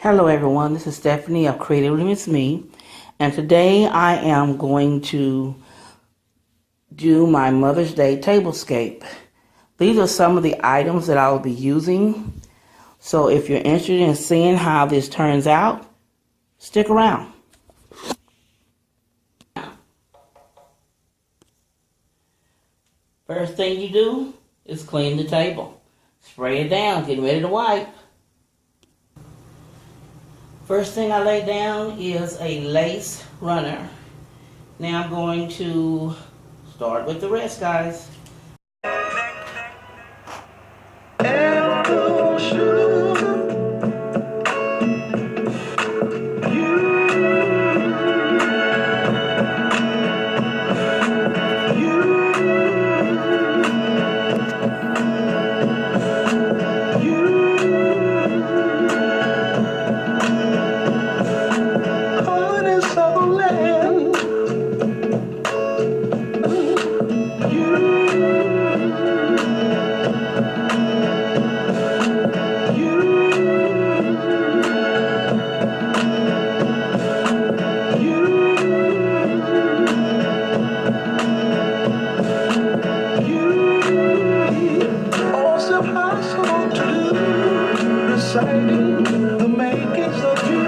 Hello everyone, this is Stephanie of Creatively Miss Me, and today I am going to do my Mother's Day tablescape. These are some of the items that I will be using, so if you're interested in seeing how this turns out, stick around. First thing you do is clean the table. Spray it down, getting ready to wipe. First thing I lay down is a lace runner. Now I'm going to start with the rest, guys. The makings of you.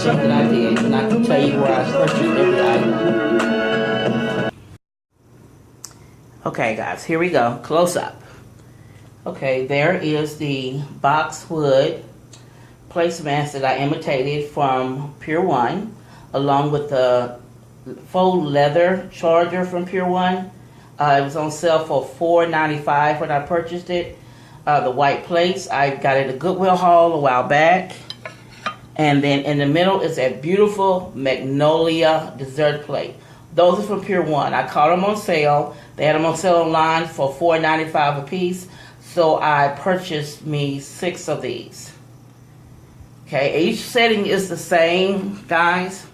That I did, and I can tell you where I purchased every item. Okay guys, here we go, close up. Okay, there is the boxwood placemats that I imitated from Pier 1, along with the faux leather charger from Pier 1. It was on sale for $4.95 when I purchased it. The white plates, I got it at a Goodwill haul a while back. And then in the middle is a beautiful magnolia dessert plate. Those are from Pier 1. I caught them on sale. They had them on sale online for $4.95 a piece. So I purchased me 6 of these. Okay, each setting is the same, guys.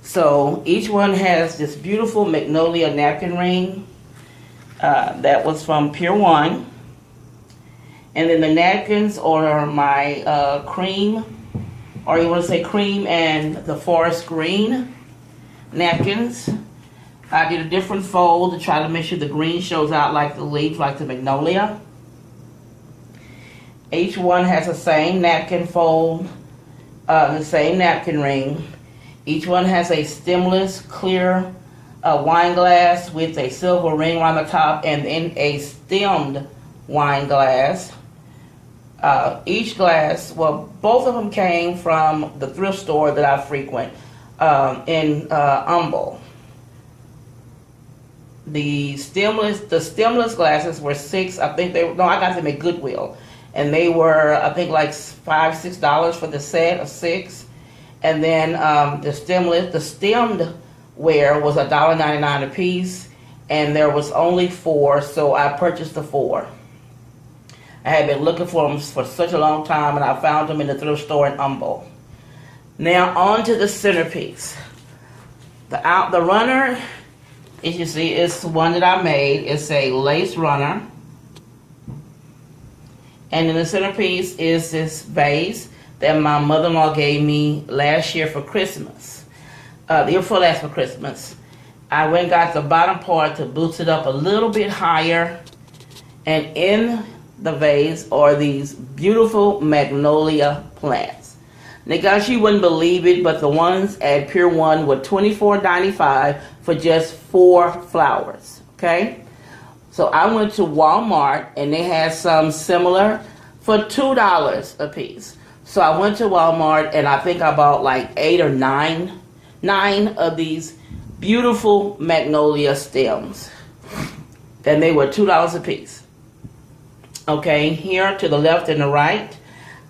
So each one has this beautiful magnolia napkin ring. That was from Pier 1. And then the napkins are my cream, or you want to say cream and the forest green napkins. I did a different fold to try to make sure the green shows out like the leaf, like the magnolia. Each one has the same napkin fold, the same napkin ring. Each one has a stemless, clear wine glass with a silver ring on the top, and then a stemmed wine glass. Each glass, well, both of them came from the thrift store that I frequent in Humble. The stemless glasses were $6. I think I got them at Goodwill, and they were, I think, like $5-6 for the set of 6. And then the stemmed ware was $1.99 a piece, and there was only 4, so I purchased the 4. I had been looking for them for such a long time, and I found them in the thrift store in Humble. Now on to the centerpiece. The runner, as you see, is the one that I made. It's a lace runner. And then the centerpiece is this vase that my mother-in-law gave me last year for Christmas. The year before last for Christmas. I went and got the bottom part to boost it up a little bit higher. And in the vase are these beautiful magnolia plants. Now guys, you wouldn't believe it, but the ones at Pier 1 were $24.95 for just 4 flowers. Okay? So I went to Walmart and they had some similar for $2 a piece. So I went to Walmart and I think I bought like 8 or 9 of these beautiful magnolia stems. And they were $2 a piece. Okay, here to the left and the right,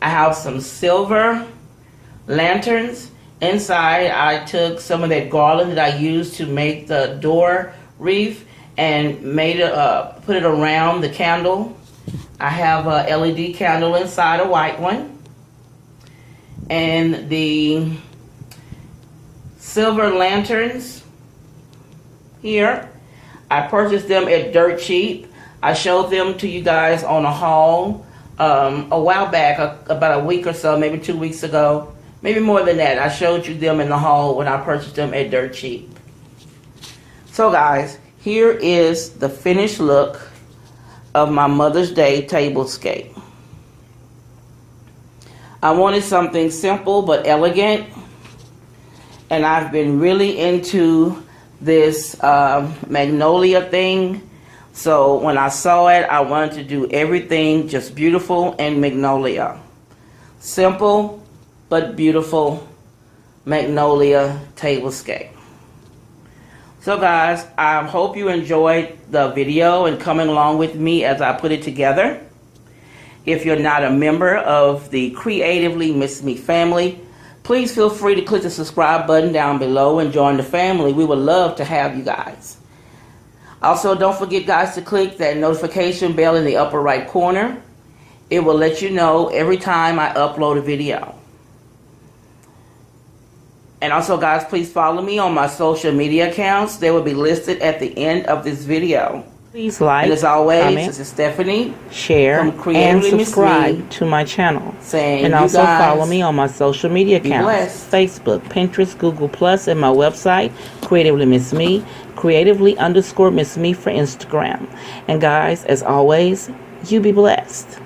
I have some silver lanterns. Inside, I took some of that garland that I used to make the door wreath and made it, put it around the candle. I have a LED candle inside, a white one. And the silver lanterns here, I purchased them at dirt cheap. I showed them to you guys on a haul a while back, about a week or so, maybe 2 weeks ago. Maybe more than that. I showed you them in the haul when I purchased them at dirt cheap. So guys, here is the finished look of my Mother's Day tablescape. I wanted something simple but elegant, and I've been really into this magnolia thing. So when I saw it, I wanted to do everything just beautiful and magnolia. Simple but beautiful magnolia tablescape. So guys, I hope you enjoyed the video and coming along with me as I put it together. If you're not a member of the Creatively Miss Me family, please feel free to click the subscribe button down below and join the family. We would love to have you guys. Also, don't forget guys to click that notification bell in the upper right corner. It will let you know every time I upload a video. And also guys, please follow me on my social media accounts. They will be listed at the end of this video. Please like, and as always, comment, this is Stephanie, share, and subscribe to my channel. And also follow me on my social media accounts, Facebook, Pinterest, Google+, and my website, Creatively Miss Me, Creatively_Miss Me for Instagram. And guys, as always, you be blessed.